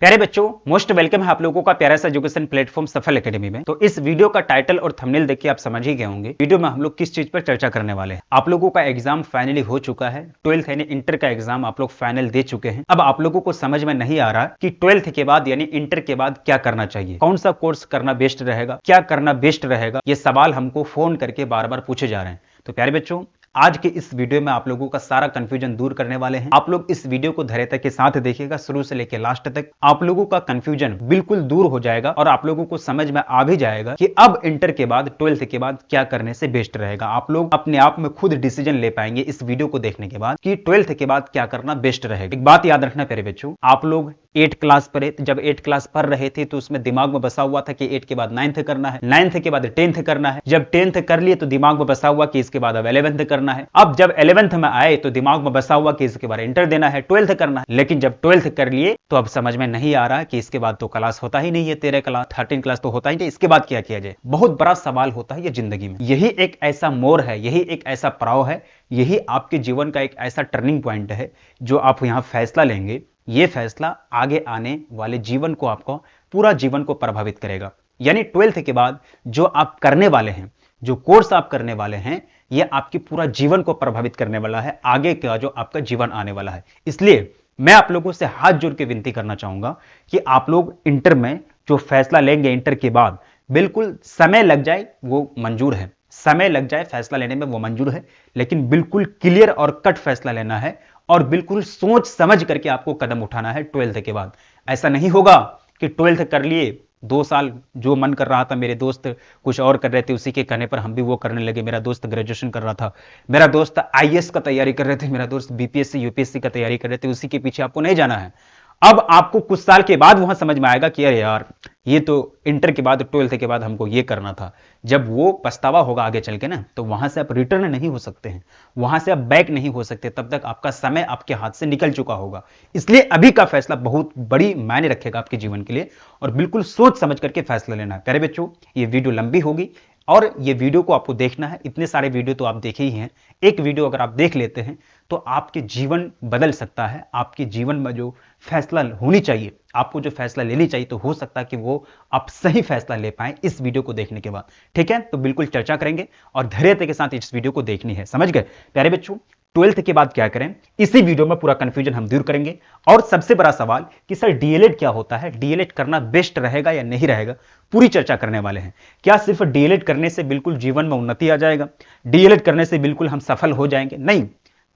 प्यारे बच्चों, most welcome है आप लोगों का प्यारा सा एजुकेशन प्लेटफॉर्म सफल एकेडमी में। तो इस वीडियो का टाइटल और थंबनेल देख के आप समझ ही गए होंगे वीडियो में हम लोग किस चीज पर चर्चा करने वाले हैं। आप लोगों का एग्जाम फाइनली हो चुका है। 12th यानी इंटर का एग्जाम आप लोग फाइनल दे चुके हैं। अब आप लोगों को समझ में नहीं आ रहा कि 12th के बाद यानी इंटर के बाद क्या करना चाहिए, कौन सा कोर्स करना बेस्ट रहेगा, क्या करना बेस्ट रहेगा। ये सवाल हमको फोन करके बार बार पूछे जा रहे हैं। तो प्यारे बच्चों, आज के इस वीडियो में आप लोगों का सारा कंफ्यूजन दूर करने वाले हैं। आप लोग इस वीडियो को धैर्यता के साथ देखिएगा, शुरू से लेकर लास्ट तक। आप लोगों का कंफ्यूजन बिल्कुल दूर हो जाएगा और आप लोगों को समझ में आ भी जाएगा कि अब इंटर के बाद 12th के बाद क्या करने से बेस्ट रहेगा। आप लोग अपने आप में खुद डिसीजन ले पाएंगे इस वीडियो को देखने के बाद कि 12th के बाद क्या करना बेस्ट रहेगा। एक बात याद रखना प्यारे बच्चों, आप लोग 8 क्लास पढ़े, जब 8 क्लास पढ़ रहे थे तो उसमें दिमाग में बसा हुआ था कि 8 के बाद 9th करना है, 9th के बाद 10th करना है। जब 10th कर लिए तो दिमाग में बसा हुआ कि इसके बाद अब 11th करना है। अब जब 11th में आए तो दिमाग में बसा हुआ कि इसके बाद इंटर देना है, 12th करना है। लेकिन जब 12th कर लिए तो अब समझ में नहीं आ रहा कि इसके बाद तो क्लास होता ही नहीं है, 13 क्लास 13 क्लास तो होता ही नहीं, इसके बाद क्या किया जाए। बहुत बड़ा सवाल होता है ये जिंदगी में। यही एक ऐसा मोड़ है, यही एक ऐसा पड़ाव है, यही आपके जीवन का एक ऐसा टर्निंग पॉइंट है जो आप यहां फैसला लेंगे। ये फैसला आगे आने वाले जीवन को, आपको पूरा जीवन को प्रभावित करेगा। यानी 12th के बाद जो आप करने वाले हैं, जो कोर्स आप करने वाले हैं, यह आपके पूरा जीवन को प्रभावित करने वाला है, आगे का जो आपका जीवन आने वाला है। इसलिए मैं आप लोगों से हाथ जोड़ के विनती करना चाहूंगा कि आप लोग इंटर में जो फैसला लेंगे, इंटर के बाद बिल्कुल समय लग जाए वो मंजूर है, समय लग जाए फैसला लेने में वो मंजूर है, लेकिन बिल्कुल क्लियर और कट फैसला लेना है और बिल्कुल सोच समझ करके आपको कदम उठाना है 12th के बाद। ऐसा नहीं होगा कि 12th कर लिए, 2 साल जो मन कर रहा था, मेरे दोस्त कुछ और कर रहे थे, उसी के कहने पर हम भी वो करने लगे। मेरा दोस्त ग्रेजुएशन कर रहा था, मेरा दोस्त आईएएस का तैयारी कर रहे थे, मेरा दोस्त बीपीएससी यूपीएससी का तैयारी कर रहे थे, उसी के पीछे आपको नहीं जाना है। अब आपको कुछ साल के बाद वहां समझ में आएगा कि अरे यार, ये तो इंटर के बाद 12th के बाद हमको ये करना था। जब वो पछतावा होगा आगे चल के ना, तो वहां से आप रिटर्न नहीं हो सकते हैं, वहां से आप बैक नहीं हो सकते, तब तक आपका समय आपके हाथ से निकल चुका होगा। इसलिए अभी का फैसला बहुत बड़ी मायने रखेगा आपके जीवन के लिए और बिल्कुल सोच समझ करके फैसला लेना है। प्यारे बच्चों, ये वीडियो लंबी होगी और ये वीडियो को आपको देखना है। इतने सारे वीडियो तो आप देखे ही हैं, एक वीडियो अगर आप देख लेते हैं तो आपके जीवन बदल सकता है। आपके जीवन में जो फैसला होनी चाहिए, आपको जो फैसला लेनी चाहिए, तो हो सकता है कि वो आप सही फैसला ले पाए इस वीडियो को देखने के बाद। ठीक है, तो बिल्कुल चर्चा करेंगे और धैर्यता के साथ इस वीडियो को देखनी है। समझ गए प्यारे बच्चों, 12th के बाद क्या करें, इसी वीडियो में पूरा कंफ्यूजन हम दूर करेंगे। और सबसे बड़ा सवाल कि सर डीएलएड क्या होता है, डीएलएड करना बेस्ट रहेगा या नहीं रहेगा, पूरी चर्चा करने वाले हैं। क्या सिर्फ डीएलएड करने से बिल्कुल जीवन में उन्नति आ जाएगा, डीएलएड करने से बिल्कुल हम सफल हो जाएंगे? नहीं,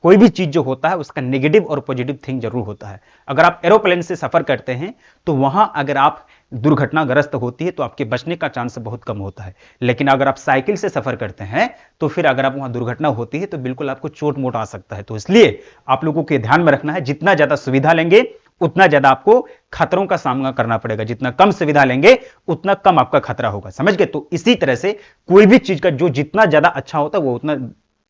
कोई भी चीज जो होता है उसका नेगेटिव और पॉजिटिव थिंग जरूर होता है। अगर आप एरोप्लेन से सफर करते हैं तो वहां अगर आप दुर्घटनाग्रस्त होती है तो आपके बचने का चांस बहुत कम होता है। लेकिन अगर आप साइकिल से सफर करते हैं तो फिर अगर आप वहां दुर्घटना होती है तो बिल्कुल आपको चोट मोट आ सकता है। तो इसलिए आप लोगों को ध्यान में रखना है, जितना ज्यादा सुविधा लेंगे उतना ज्यादा आपको खतरों का सामना करना पड़ेगा, जितना कम सुविधा लेंगे उतना कम आपका खतरा होगा। समझ गए? तो इसी तरह से कोई भी चीज का जो जितना ज्यादा अच्छा होता है वो उतना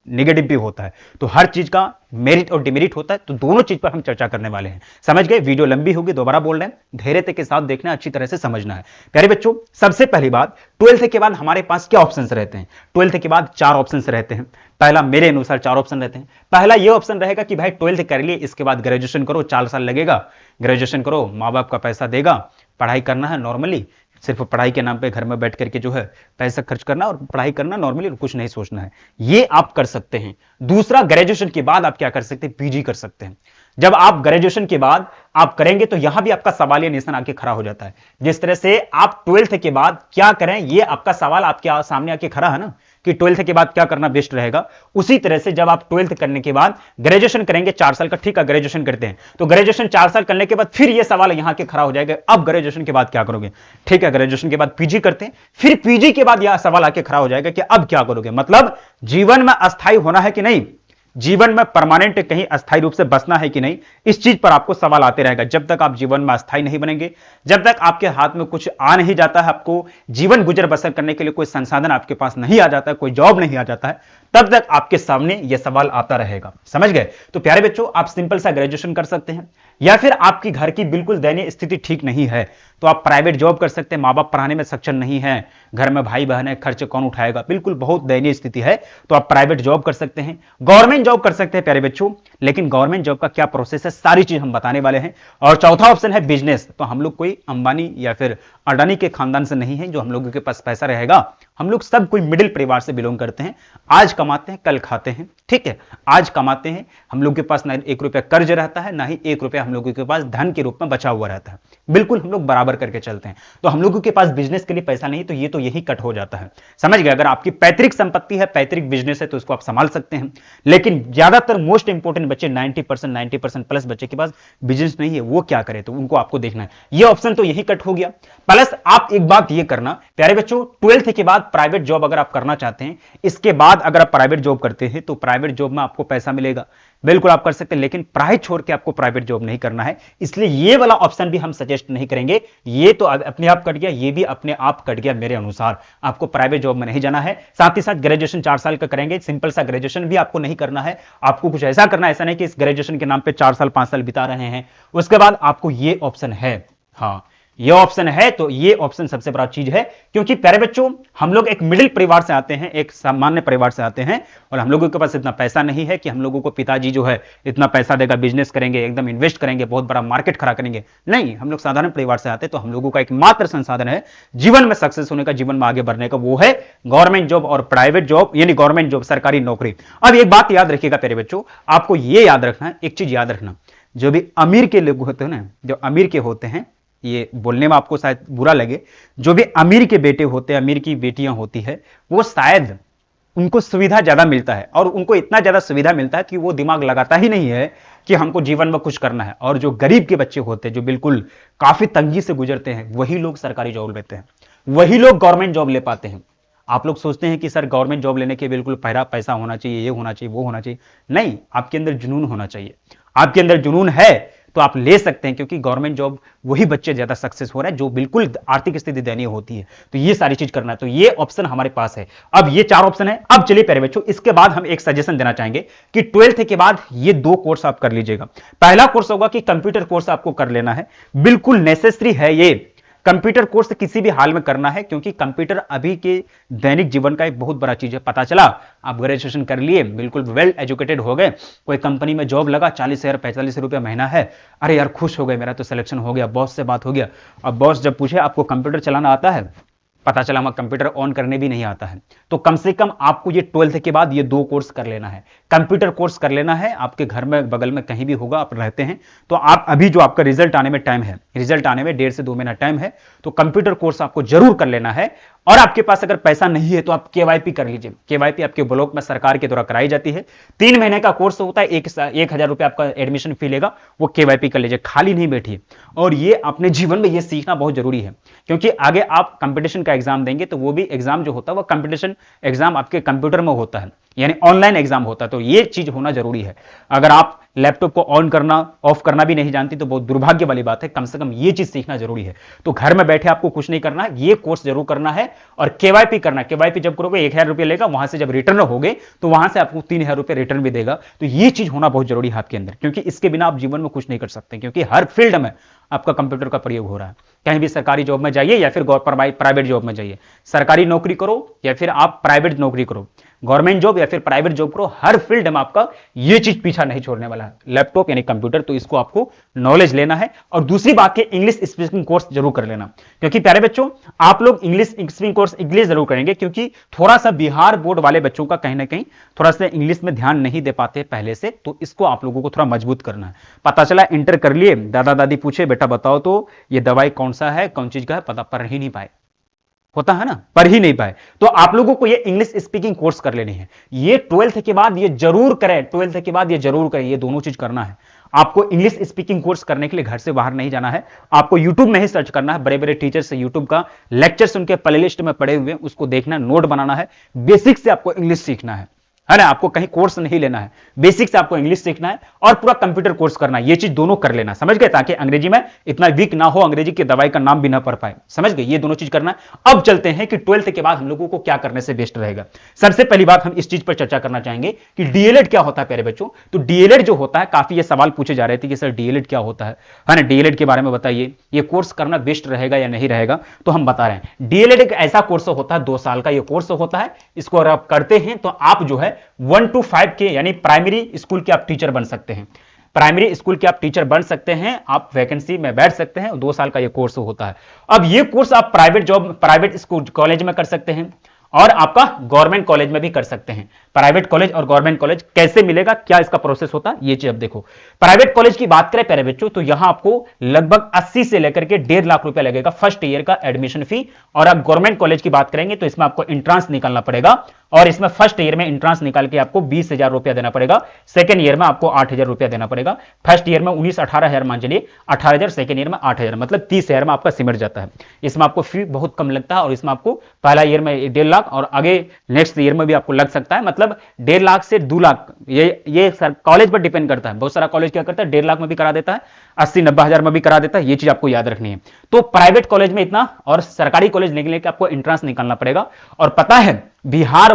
नेगेटिव भी होता है। तो हर चीज का मेरिट और डिमेरिट होता है, तो दोनों चीज पर हम चर्चा करने वाले हैं। समझ गए? वीडियो लंबी होगी, दोबारा बोल रहे हैं, धैर्यता के साथ देखना, अच्छी तरह से समझना है। प्यारे बच्चों, सबसे पहली बात, 12th के बाद हमारे पास क्या ऑप्शंस रहते हैं? 12th के बाद 4 ऑप्शंस रहते हैं। पहला, मेरे अनुसार 4 ऑप्शन रहते हैं। पहला ये ऑप्शन रहेगा कि भाई 12th कर लिए, इसके बाद ग्रेजुएशन करो, 4 साल लगेगा, ग्रेजुएशन करो, माँ बाप का पैसा देगा, पढ़ाई करना है नॉर्मली, सिर्फ पढ़ाई के नाम पे घर में बैठ करके जो है पैसा खर्च करना और पढ़ाई करना नॉर्मली, कुछ नहीं सोचना है। ये आप कर सकते हैं। दूसरा, ग्रेजुएशन के बाद आप क्या कर सकते हैं? पीजी कर सकते हैं। जब आप ग्रेजुएशन के बाद आप करेंगे तो यहां भी आपका सवाल या निशान आके खड़ा हो जाता है। जिस तरह से आप 12th के बाद क्या करें, ये आपका सवाल आपके सामने आके खड़ा है ना कि 12th के बाद क्या करना बेस्ट रहेगा। उसी तरह से जब आप 12th करने के बाद ग्रेजुएशन करेंगे 4 साल का, ठीक है, ग्रेजुएशन करते हैं तो ग्रेजुएशन 4 साल करने के बाद फिर यह सवाल यहां के खड़ा हो जाएगा, अब ग्रेजुएशन के बाद क्या करोगे? ठीक है, ग्रेजुएशन के बाद पीजी करते हैं, फिर पीजी के बाद यह सवाल आके खड़ा हो जाएगा कि अब क्या करोगे। मतलब जीवन में अस्थायी होना है कि नहीं, जीवन में परमानेंट कहीं अस्थायी रूप से बसना है कि नहीं, इस चीज पर आपको सवाल आते रहेगा। जब तक आप जीवन में अस्थायी नहीं बनेंगे, जब तक आपके हाथ में कुछ आ नहीं जाता है, आपको जीवन गुजर बसर करने के लिए कोई संसाधन आपके पास नहीं आ जाता है, कोई जॉब नहीं आ जाता है, तब तक आपके सामने यह सवाल आता रहेगा। समझ गए? तो प्यारे बच्चों, आप सिंपल सा ग्रेजुएशन कर सकते हैं, या फिर आपकी घर की बिल्कुल दयनीय स्थिति ठीक नहीं है तो आप प्राइवेट जॉब कर सकते हैं। माँ बाप पढ़ाने में सक्षम नहीं है, घर में भाई बहन है, खर्च कौन उठाएगा, बिल्कुल बहुत दयनीय स्थिति है, तो आप प्राइवेट जॉब कर सकते हैं, गवर्नमेंट जॉब कर सकते हैं। प्यारे बच्चों, लेकिन गवर्नमेंट जॉब का क्या प्रोसेस है सारी चीज हम बताने वाले हैं। और चौथा ऑप्शन है बिजनेस। तो हम लोग कोई अंबानी या फिर अडानी के खानदान से नहीं है जो हम लोगों के पास पैसा रहेगा। हम लोग सब कोई मिडिल परिवार से बिलोंग करते हैं। आज कमाते हैं, कल खाते हैं, ठीक है। आज कमाते हैं, हम लोग के पास ना 1 रुपया कर्ज रहता है, ना ही 1 रुपया हम लोगों के पास धन के रूप में बचा हुआ रहता है। बिल्कुल हम लोग बराबर करके चलते हैं। तो हम लोगों के पास बिजनेस के लिए पैसा नहीं, तो ये तो यही कट हो जाता है। समझ गए? अगर आपकी पैतृक संपत्ति है, पैतृक बिजनेस है, तो उसको आप संभाल सकते हैं। लेकिन ज्यादातर मोस्ट इंपोर्टेंट बच्चे 90% प्लस बच्चे के पास बिजनेस नहीं है, वो क्या करे? तो उनको आपको देखना है। ये ऑप्शन तो यही कट हो गया। प्लस आप एक बात ये करना प्यारे बच्चों, 12th के बाद प्राइवेट जॉब अगर आप करना चाहते हैं, इसके बाद अगर आप प्राइवेट जॉब करते हैं तो प्राइवेट जॉब में आपको पैसा मिलेगा, बिल्कुल आप कर सकते हैं। लेकिन पढ़ाई छोड़ के आपको प्राइवेट जॉब नहीं करना है, इसलिए ये वाला ऑप्शन भी हम सजेस्ट नहीं करेंगे। ये तो अपने आप कट गया, ये भी अपने आप कट गया मेरे अनुसार। आपको प्राइवेट जॉब में नहीं जाना है। साथ ही साथ ग्रेजुएशन 4 साल का करेंगे, सिंपल सा ग्रेजुएशन भी आपको नहीं करना है। आपको कुछ ऐसा करना है, ऐसा नहीं कि इस ग्रेजुएशन के नाम पे 4 साल 5 साल बिता रहे हैं। उसके बाद आपको ये ऑप्शन है, हाँ ये ऑप्शन है। तो ये ऑप्शन सबसे बड़ा चीज है, क्योंकि प्यारे बच्चों हम लोग एक मिडिल परिवार से आते हैं, एक सामान्य परिवार से आते हैं, और हम लोगों के पास इतना पैसा नहीं है कि हम लोगों को पिताजी जो है इतना पैसा देगा, बिजनेस करेंगे, एकदम इन्वेस्ट करेंगे, बहुत बड़ा मार्केट खड़ा करेंगे। नहीं, हम लोग साधारण परिवार से आते हैं। तो हम लोगों का एकमात्र संसाधन है जीवन में सक्सेस होने का, जीवन में आगे बढ़ने का, वो है गवर्नमेंट जॉब और प्राइवेट जॉब, यानी गवर्नमेंट जॉब, सरकारी नौकरी। अब एक बात याद रखिएगा प्यारे बच्चों, आपको ये याद रखना है, एक चीज याद रखना, जो भी अमीर के लोग होते हैं ना, जो अमीर के होते हैं, ये बोलने में आपको शायद बुरा लगे, जो भी अमीर के बेटे होते हैं, अमीर की बेटियां होती है, वो शायद उनको सुविधा ज्यादा मिलता है, और उनको इतना ज्यादा सुविधा मिलता है कि वो दिमाग लगाता ही नहीं है कि हमको जीवन में कुछ करना है। और जो गरीब के बच्चे होते हैं, जो बिल्कुल काफी तंगी से गुजरते हैं, वही लोग सरकारी जॉब लेते हैं, वही लोग गवर्नमेंट जॉब ले पाते हैं। आप लोग सोचते हैं कि सर गवर्नमेंट जॉब लेने के बिल्कुल पहला पैसा होना चाहिए, ये होना चाहिए, वो होना चाहिए। नहीं, आपके अंदर जुनून होना चाहिए। आपके अंदर जुनून है तो आप ले सकते हैं, क्योंकि गवर्नमेंट जॉब वही बच्चे ज्यादा सक्सेस हो रहे हैं जो बिल्कुल आर्थिक स्थिति दयनीय होती है। तो ये सारी चीज करना है, तो ये ऑप्शन हमारे पास है। अब ये 4 ऑप्शन है। अब चलिए प्यारे बच्चों, इसके बाद हम एक सजेशन देना चाहेंगे कि 12th के बाद ये 2 कोर्स आप कर लीजिएगा। पहला कोर्स होगा कि कंप्यूटर कोर्स आपको कर लेना है, बिल्कुल नेसेसरी है ये। कंप्यूटर कोर्स किसी भी हाल में करना है, क्योंकि कंप्यूटर अभी के दैनिक जीवन का एक बहुत बड़ा चीज है। पता चला आप ग्रेजुएशन कर लिए, बिल्कुल वेल एजुकेटेड हो गए, कोई कंपनी में जॉब लगा, 40,000 45 रुपया महीना है, अरे यार खुश हो गए, मेरा तो सिलेक्शन हो गया, बॉस से बात हो गया। अब बॉस जब पूछे आपको कंप्यूटर चलाना आता है, पता चला हमें कंप्यूटर ऑन करने भी नहीं आता है। तो कम से कम आपको ये 12th के बाद ये 2 कोर्स कर लेना है, कंप्यूटर कोर्स कर लेना है। आपके घर में बगल में कहीं भी होगा, आप रहते हैं तो आप अभी जो आपका रिजल्ट आने में टाइम है, रिजल्ट आने में 1.5 से 2 महीना टाइम है, तो कंप्यूटर कोर्स आपको जरूर कर लेना है। और आपके पास अगर पैसा नहीं है तो आप केवाईपी कर लीजिए। केवाईपी आपके ब्लॉक में सरकार के द्वारा कराई जाती है, 3 महीने का कोर्स होता है, 1,000 रुपए आपका एडमिशन फी लेगा, वो केवाईपी कर लीजिए, खाली नहीं बैठिए। और ये अपने जीवन में ये सीखना बहुत जरूरी है, क्योंकि आगे आप कंपटीशन का एग्जाम देंगे तो वो भी एग्जाम जो होता है वो कंपटीशन एग्जाम आपके कंप्यूटर में होता है, यानी ऑनलाइन एग्जाम होता है। तो ये चीज होना जरूरी है। अगर आप लैपटॉप को ऑन करना ऑफ करना भी नहीं जानती तो बहुत दुर्भाग्य वाली बात है। कम से कम ये चीज सीखना जरूरी है। तो घर में बैठे आपको कुछ नहीं करना है, ये कोर्स जरूर करना है और केवाईपी करना। केवाईपी जब करोगे 1,000 रुपए लेगा, वहां से जब रिटर्न होगे तो वहां से आपको 3,000 रुपए रिटर्न भी देगा। तो ये चीज होना बहुत जरूरी है आपके अंदर, क्योंकि इसके बिना आप जीवन में कुछ नहीं कर सकते, क्योंकि हर फील्ड में आपका कंप्यूटर का प्रयोग हो रहा है। कहीं भी सरकारी जॉब में जाइए या फिर प्राइवेट जॉब में जाइए, सरकारी नौकरी करो या फिर आप प्राइवेट नौकरी करो, गवर्नमेंट जॉब या फिर प्राइवेट जॉब करो, हर फील्ड में आपका ये चीज पीछा नहीं छोड़ने वाला है, लैपटॉप यानी कंप्यूटर। तो इसको आपको नॉलेज लेना है। और दूसरी बात के इंग्लिश स्पीकिंग कोर्स जरूर कर लेना, क्योंकि प्यारे बच्चों आप लोग इंग्लिश स्पीकिंग कोर्स इंग्लिश जरूर करेंगे, क्योंकि थोड़ा सा बिहार बोर्ड वाले बच्चों का कहीं ना कहीं थोड़ा सा इंग्लिश में ध्यान नहीं दे पाते पहले से, तो इसको आप लोगों को थोड़ा मजबूत करना है। पता चला इंटर कर लिए, दादा दादी पूछे बेटा बताओ तो ये दवाई कौन सा है, कौन चीज का है, पता पर ही नहीं पाए, होता है ना, पढ़ ही नहीं पाए। तो आप लोगों को ये इंग्लिश स्पीकिंग कोर्स कर लेनी है। ये 12th के बाद ये जरूर करें, 12th के बाद ये जरूर करें, ये दोनों चीज करना है। आपको इंग्लिश स्पीकिंग कोर्स करने के लिए घर से बाहर नहीं जाना है, आपको यूट्यूब में ही सर्च करना है। बड़े बड़े टीचर से यूट्यूब का लेक्चर्स उनके प्लेलिस्ट में पड़े हुए, उसको देखना, नोट बनाना है। बेसिक से आपको इंग्लिश सीखना है ना, आपको कहीं कोर्स नहीं लेना है, बेसिक से आपको इंग्लिश सीखना है और पूरा कंप्यूटर कोर्स करना है। ये चीज दोनों कर लेना, समझ गए, ताकि अंग्रेजी में इतना वीक ना हो, अंग्रेजी की दवाई का नाम भी ना पढ़ पाए, समझ गए। ये दोनों चीज करना है। अब चलते हैं कि 12th के बाद हम लोगों को क्या करने से बेस्ट रहेगा। सबसे पहली बात हम इस चीज पर चर्चा करना चाहेंगे कि डीएलएड क्या होता है प्यारे बच्चों। तो डीएलएड जो होता है, काफी ये सवाल पूछे जा रहे थे कि सर डीएलएड क्या होता है ना, डीएलएड के बारे में बताइए, ये कोर्स करना बेस्ट रहेगा या नहीं रहेगा। तो हम बता रहे हैं, डीएलएड एक ऐसा कोर्स होता है, 2 साल का ये कोर्स होता है। इसको अगर आप करते हैं तो आप जो है 1 to 5 के यानी प्राइमरी स्कूल के आप टीचर बन सकते हैं। प्राइमरी स्कूल के आप टीचर बन सकते हैं, आप वैकेंसी में बैठ सकते हैं। 2 साल का ये कोर्स होता है। अब ये कोर्स आप private job, private school college में कर सकते हैं और आपका गवर्नमेंट कॉलेज में भी कर सकते हैं। प्राइवेट कॉलेज और गवर्नमेंट कॉलेज कैसे मिलेगा, क्या इसका प्रोसेस होता है, ये चीज अब देखो। प्राइवेट कॉलेज की बात करें प्यारे बच्चों, तो यहां आपको लगभग 80 से लेकर के 1.5 लाख रुपया लगेगा फर्स्ट ईयर का एडमिशन फी। और आप गवर्नमेंट कॉलेज की बात करेंगे तो इसमें आपको एंट्रांस निकालना पड़ेगा और इसमें फर्स्ट ईयर में एंट्रांस निकाल के आपको 20,000 रुपया देना पड़ेगा। सेकंड ईयर में आपको 8,000 रुपया देना पड़ेगा। फर्स्ट ईयर में 19-18,000 मान चलिए, 18,000, सेकंड ईयर में 8,000, मतलब 30,000 में आपका सिमट जाता है। इसमें आपको फी बहुत कम लगता है और इसमें आपको पहला ईयर में 1.5 लाख और आगे नेक्स्ट ईयर में भी आपको लग सकता है, मतलब 1.5 लाख से 2 लाख। ये कॉलेज पर डिपेंड करता है। बहुत सारा कॉलेज क्या करता है 1.5 लाख में भी करा देता है, 80-90 हजार में भी करा देता है। ये चीज आपको याद रखनी है। तो प्राइवेट कॉलेज में इतना और सरकारी कॉलेज निकलने के आपको एंट्रांस निकालना पड़ेगा। और पता है बिहार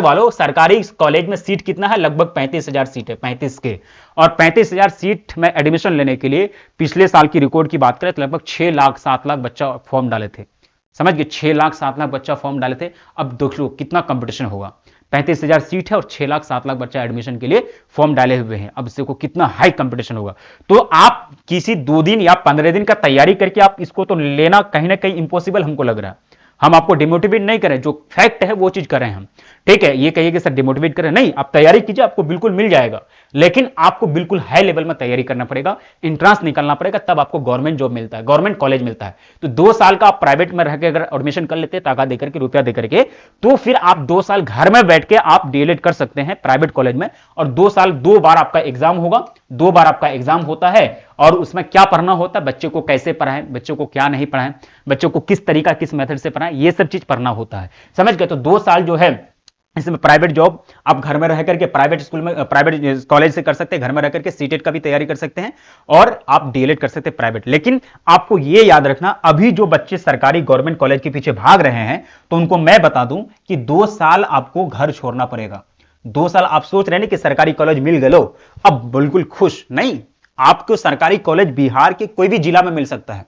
वालों सरकारी कॉलेज में सीट कितना है, लगभग 35,000 सीट है, 35 के। और 35,000 सीट में एडमिशन लेने के लिए पिछले साल की रिकॉर्ड की बात करें तो लगभग 6 लाख 7 लाख बच्चा फॉर्म डाले थे। समझ गए, 6 लाख 7 लाख बच्चा फॉर्म डाले थे। अब देख लो कितना कंपटीशन होगा। 35,000 सीट है और 6 लाख 7 लाख बच्चा एडमिशन के लिए फॉर्म डाले हुए हैं। अब देखो कितना हाई कंपटीशन होगा। तो आप किसी 2 दिन या 15 दिन का तैयारी करके आप इसको तो लेना कहीं ना कहीं इंपॉसिबल हमको लग रहा है। हम आपको डिमोटिवेट नहीं करें, जो फैक्ट है वो चीज करें हम, ठीक है। ये कहिए कि सर डिमोटिवेट करें, नहीं, आप तैयारी कीजिए, आपको बिल्कुल मिल जाएगा। लेकिन आपको बिल्कुल हाई लेवल में तैयारी करना पड़ेगा, एंट्रांस निकालना पड़ेगा, तब आपको गवर्नमेंट जॉब मिलता है, गवर्नमेंट कॉलेज मिलता है। तो 2 साल का आप प्राइवेट में रह के अगर एडमिशन कर लेते हैं ताकत देकर के, रुपया देकर के, तो फिर आप 2 साल घर में बैठ के आप डीएलएड कर सकते हैं प्राइवेट कॉलेज में। और 2 साल 2 बार आपका एग्जाम होगा, 2 बार आपका एग्जाम होता है। और उसमें क्या पढ़ना होता है, बच्चे को कैसे पढ़ाएं, बच्चों को क्या नहीं पढ़ाएं, बच्चों को किस तरीका किस मेथड से पढ़ाएं, ये सब चीज पढ़ना होता है। समझ गए। तो 2 साल जो है इसमें प्राइवेट जॉब आप घर में रह करके प्राइवेट स्कूल में, प्राइवेट कॉलेज से कर सकते हैं, घर में रह करके सीटेट का भी तैयारी कर सकते हैं और आप डीएलएड कर सकते हैं प्राइवेट। लेकिन आपको यह याद रखना, अभी जो बच्चे सरकारी गवर्नमेंट कॉलेज के पीछे भाग रहे हैं तो उनको मैं बता दूं कि 2 साल आपको घर छोड़ना पड़ेगा। 2 साल आप सोच रहे हैं कि सरकारी कॉलेज मिल गए, लो अब बिल्कुल खुश नहीं। आपको सरकारी कॉलेज बिहार के कोई भी जिला में मिल सकता है।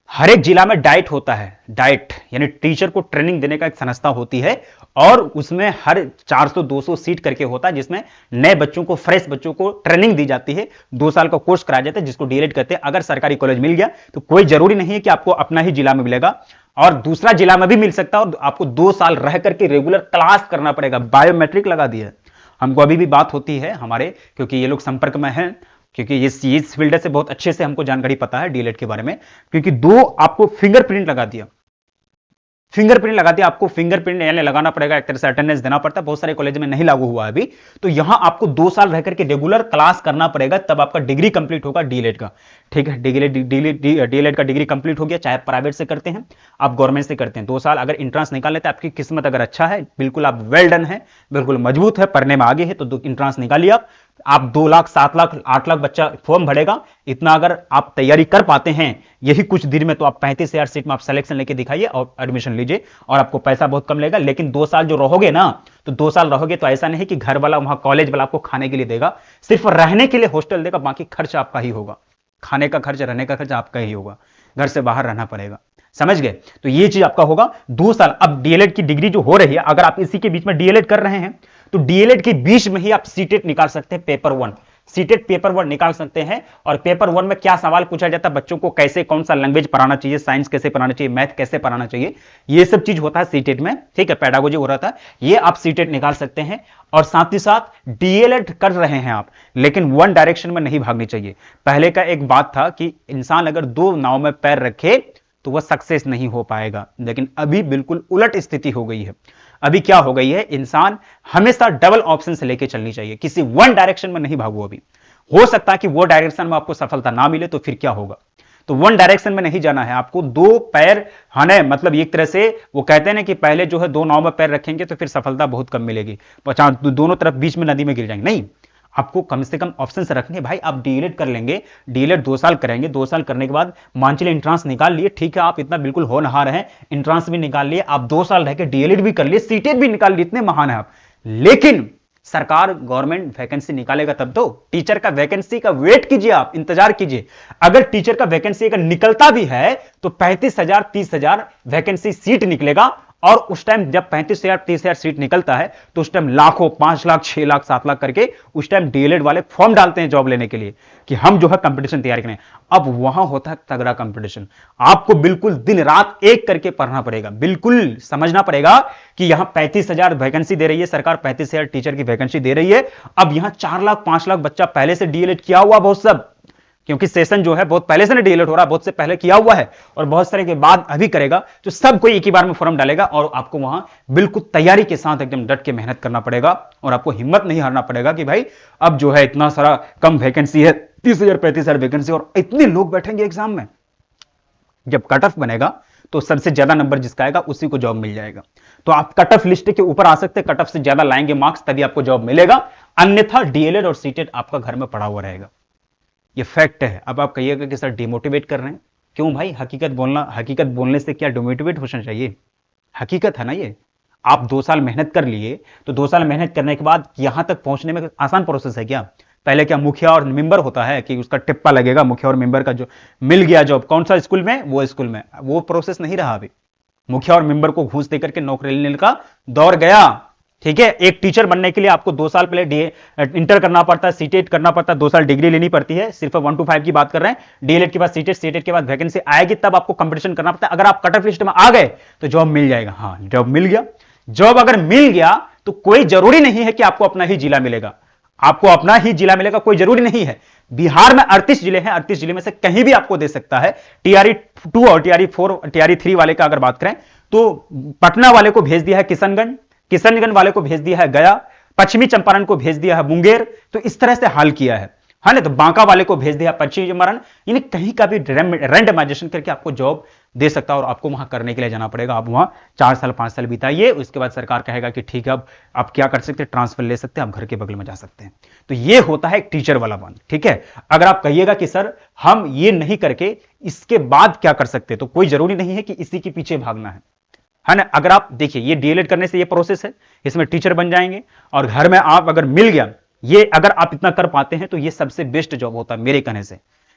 हर एक जिला में डाइट होता है, डाइट यानी टीचर को ट्रेनिंग देने का एक संस्था होती है और उसमें हर 400-200 सीट करके होता है, जिसमें नए बच्चों को, फ्रेश बच्चों को ट्रेनिंग दी जाती है। 2 साल का कोर्स कराया जाता है जिसको डीएलएड कहते हैं। अगर सरकारी कॉलेज मिल गया तो कोई जरूरी नहीं है कि आपको अपना ही जिला में मिलेगा, और दूसरा जिला में भी मिल सकता है और आपको 2 साल रह करके रेगुलर क्लास करना पड़ेगा। बायोमेट्रिक लगा दिया है हमको, अभी भी बात होती है हमारे, क्योंकि ये लोग संपर्क में हैं, क्योंकि इस फील्ड से बहुत अच्छे से हमको जानकारी पता है डीएलएड के बारे में। क्योंकि 2 आपको फिंगरप्रिंट लगा दिया, आपको फिंगरप्रिंट यानी लगाना पड़ेगा, एक तरह से अटेंडेंस देना पड़ता है। बहुत सारे कॉलेज में नहीं लागू हुआ अभी, तो यहां आपको 2 साल रह करके रेगुलर क्लास करना पड़ेगा, तब आपका डिग्री कंप्लीट होगा डीएलएड का, ठीक है। डीएलएड का डिग्री कंप्लीट हो गया, चाहे प्राइवेट से करते हैं आप गवर्नमेंट से करते हैं। 2 साल अगर एंट्रांस निकाल लेते हैं, आपकी किस्मत अगर अच्छा है, बिल्कुल आप वेल डन है, बिल्कुल मजबूत है, पढ़ने में आगे है, तो एंट्रांस निकालिए आप 2 लाख 7 लाख 8 लाख बच्चा फॉर्म भरेगा। इतना अगर आप तैयारी कर पाते हैं यही कुछ दिन में, तो आप 35,000 सीट में आप सिलेक्शन लेके दिखाइए और एडमिशन लीजिए, और आपको पैसा बहुत कम लगेगा। लेकिन 2 साल जो रहोगे ना, तो 2 साल रहोगे तो ऐसा नहीं कि घर वाला, वहां कॉलेज वाला आपको खाने के लिए देगा, सिर्फ रहने के लिए हॉस्टल देगा, बाकी खर्च आपका ही होगा। खाने का खर्च, रहने का खर्च आपका ही होगा, घर से बाहर रहना पड़ेगा। समझ गए। तो ये चीज आपका होगा 2 साल। अब डीएलएड की डिग्री जो हो रही है, अगर आप इसी के बीच में डीएलएड कर रहे हैं तो डीएलएड के बीच में ही आप सीटेट निकाल सकते हैं, पेपर 1 सीटेट पेपर 1 निकाल सकते हैं। और पेपर 1 में क्या सवाल पूछा जाता है, बच्चों को कैसे, कौन सा लैंग्वेज पढ़ाना चाहिए, साइंस कैसे पढ़ाना चाहिए, मैथ कैसे पढ़ाना चाहिए, ये सब चीज होता है सीटेट में, ठीक है। पेडागोजी हो रहा था, ये आप सीटेट निकाल सकते हैं। और साथ ही साथ डीएलएड कर रहे हैं आप, लेकिन 1 डायरेक्शन में नहीं भागनी चाहिए। पहले का एक बात था कि इंसान अगर 2 नाव में पैर रखे तो वह सक्सेस नहीं हो पाएगा, लेकिन अभी बिल्कुल उलट स्थिति हो गई है। अभी क्या हो गई है, इंसान हमेशा डबल ऑप्शन से लेके चलनी चाहिए, किसी 1 डायरेक्शन में नहीं भागो। अभी हो सकता है कि वो डायरेक्शन में आपको सफलता ना मिले, तो फिर क्या होगा। तो 1 डायरेक्शन में नहीं जाना है आपको, 2 पैर हने, मतलब एक तरह से वो कहते हैं ना कि पहले जो है 2 नाव में पैर रखेंगे तो फिर सफलता बहुत कम मिलेगी, दोनों तरफ बीच में नदी में गिर जाएंगे। नहीं, आपको कम से कम ऑप्शन से रखने। भाई आप डीएलएड कर लेंगे, डीएलएड 2 साल करेंगे, 2 साल करने के बाद मान चलिए एंट्रांस निकाल लिए, ठीक है, आप इतना बिल्कुल होनहार हैं, एंट्रांस भी निकाल लिए, आप 2 साल रह के डीएलएड भी कर लिए, सीटेट भी निकाल लिए, इतने महान है आप। लेकिन सरकार गवर्नमेंट वैकेंसी निकालेगा तब तो, टीचर का वैकेंसी का वेट कीजिए, आप इंतजार कीजिए। अगर टीचर का वैकेंसी अगर निकलता भी है तो 35,000 30,000 वैकेंसी सीट निकलेगा और उस टाइम जब 35,000 30,000 सीट निकलता है तो उस टाइम लाखों, 5 लाख, 6 लाख, 7 लाख करके उस टाइम डीएलएड वाले फॉर्म डालते हैं जॉब लेने के लिए कि हम जो है कंपटीशन तैयार करें। अब वहां होता है तगड़ा कंपटीशन। आपको बिल्कुल दिन रात एक करके पढ़ना पड़ेगा, बिल्कुल समझना पड़ेगा कि यहां 35,000 वैकेंसी दे रही है सरकार, 35,000 टीचर की वैकेंसी दे रही है। अब यहां 4 लाख 5 लाख बच्चा पहले से डीएलएड किया हुआ, बहुत सब, क्योंकि सेशन जो है बहुत पहले से ना डीएलएड हो रहा है, बहुत से पहले किया हुआ है और बहुत सारे के बाद अभी करेगा, तो सब कोई एक ही बार में फॉर्म डालेगा और आपको वहां बिल्कुल तैयारी के साथ एकदम डट के मेहनत करना पड़ेगा और आपको हिम्मत नहीं हारना पड़ेगा कि भाई अब जो है इतना सारा कम वैकेंसी है, 30,000 35,000 वैकेंसी और इतने लोग बैठेंगे एग्जाम में। जब कट ऑफ बनेगा तो सबसे ज्यादा नंबर जिसका आएगा उसी को जॉब मिल जाएगा। तो आप कट ऑफ लिस्ट के ऊपर आ सकते हैं, कट ऑफ से ज्यादा लाएंगे मार्क्स तभी आपको जॉब मिलेगा, अन्यथा डीएलएड और सीटेड आपका घर में पड़ा हुआ रहेगा। ये फैक्ट है। अब आप कहिएगा कि सर डिमोटिवेट कर रहे हैं, क्यों भाई? हकीकत बोलने से क्या डिमोटिवेट होना चाहिए? हकीकत है ना ये। आप 2 साल मेहनत कर लिए तो 2 साल मेहनत करने के बाद यहां तक पहुंचने में आसान प्रोसेस है क्या? पहले क्या मुखिया और मेंबर होता है कि उसका टिप्पा लगेगा, मुखिया और मेंबर का जो मिल गया जॉब, कौन सा स्कूल में, वो स्कूल में, वो प्रोसेस नहीं रहा अभी। मुखिया और मेंबर को घूस देकर के नौकरी लेने का दौर गया। ठीक है, एक टीचर बनने के लिए आपको 2 साल पहले इंटर करना पड़ता है, सीटेट करना पड़ता है, 2 साल डिग्री लेनी पड़ती है। सिर्फ 1 to 5 की बात कर रहे हैं। डीएलएड के बाद सीटेट, सीटेट के बाद वैकेंसी आएगी, तब आपको कंपटीशन करना पड़ता है। अगर आप कट ऑफ लिस्ट में आ गए तो जॉब मिल जाएगा। हाँ, जॉब मिल गया। जॉब अगर मिल गया तो कोई जरूरी नहीं है कि आपको अपना ही जिला मिलेगा, आपको अपना ही जिला मिलेगा, कोई जरूरी नहीं है। बिहार में 38 जिले हैं, 38 जिले में से कहीं भी आपको दे सकता है। टीआरई 2 और टीआरई 4, टीआरई 3 वाले का अगर बात करें तो पटना वाले को भेज दिया है किशनगंज, किशनगंज वाले को भेज दिया है गया, पश्चिमी चंपारण को भेज दिया है मुंगेर। तो इस तरह से हाल किया है ना। तो बांका वाले को भेज दिया पश्चिमी चंपारण। यानी कहीं का भी रैंडमाइजेशन करके आपको जॉब दे सकता है और आपको वहां करने के लिए जाना पड़ेगा। आप वहां 4 साल 5 साल बिताइए, उसके बाद सरकार कहेगा कि ठीक है अब आप क्या कर सकते हैं, ट्रांसफर ले सकते हैं, आप घर के बगल में जा सकते हैं। तो ये होता है एक टीचर वाला बंद। ठीक है, अगर आप कहिएगा कि सर हम ये नहीं करके इसके बाद क्या कर सकते, तो कोई जरूरी नहीं है कि इसी के पीछे भागना है ना। अगर आप देखिए, ये डीएलएड करने से ये प्रोसेस है, इसमें टीचर बन जाएंगे और घर में आप अगर मिल गया, ये अगर आप इतना कर पाते हैं तो ये सबसे बेस्ट जॉब होता है मेरे कहने से,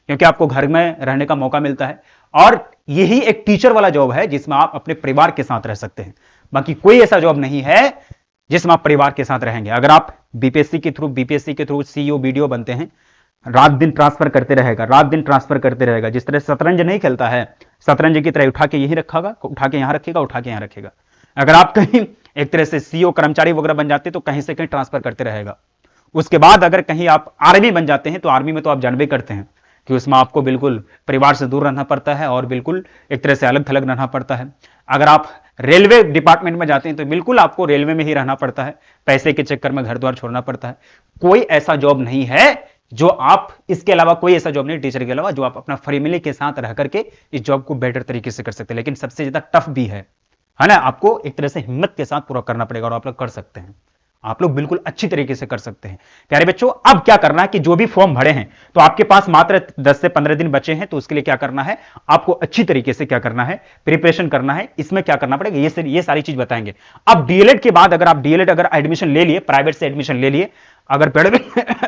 क्योंकि आपको घर में रहने का मौका मिलता है और यही एक टीचर वाला जॉब है जिसमें आप अपने परिवार के साथ रह सकते हैं। बाकी कोई ऐसा जॉब नहीं है जिसमें आप परिवार के साथ रहेंगे। अगर आप बीपीएससी के थ्रू सीईओ बीडीओ बनते हैं, रात दिन ट्रांसफर करते रहेगा, रात दिन ट्रांसफर करते रहेगा। जिस तरह शतरंज नहीं खेलता है, शतरंज की तरह उठा के यही रखेगा, उठा के यहां रखेगा, उठा के यहां रखेगा। अगर आप कहीं एक तरह से सीईओ कर्मचारी वगैरह बन जाते तो कहीं से कहीं ट्रांसफर करते रहेगा। उसके बाद अगर कहीं आप आर्मी बन जाते हैं तो आर्मी में तो आप जानबे करते हैं कि उसमें आपको बिल्कुल परिवार से दूर रहना पड़ता है और बिल्कुल एक तरह से अलग थलग रहना पड़ता है। अगर आप रेलवे डिपार्टमेंट में जाते हैं तो बिल्कुल आपको रेलवे में ही रहना पड़ता है, पैसे के चक्कर में घर द्वार छोड़ना पड़ता है। कोई ऐसा जॉब नहीं है जो आप, इसके अलावा कोई ऐसा जॉब नहीं टीचर के अलावा जो आप अपना फैमिली के साथ रह करके इस जॉब को बेटर तरीके से कर सकते हैं। लेकिन सबसे ज्यादा टफ भी है ना। आपको एक तरह से हिम्मत के साथ पूरा करना पड़ेगा और आप लोग कर सकते हैं, आप लोग बिल्कुल अच्छी तरीके से कर सकते हैं। प्यारे बच्चों, अब क्या करना है कि जो भी फॉर्म भरे हैं तो आपके पास मात्र 10 से 15 दिन बचे हैं, तो उसके लिए क्या करना है, आपको अच्छी तरीके से क्या करना है, प्रिपरेशन करना है। इसमें क्या करना पड़ेगा ये सारी चीज बताएंगे। अब डीएलएड के बाद अगर आप डीएलएड अगर एडमिशन ले लिए, प्राइवेट से एडमिशन ले लिए, अगर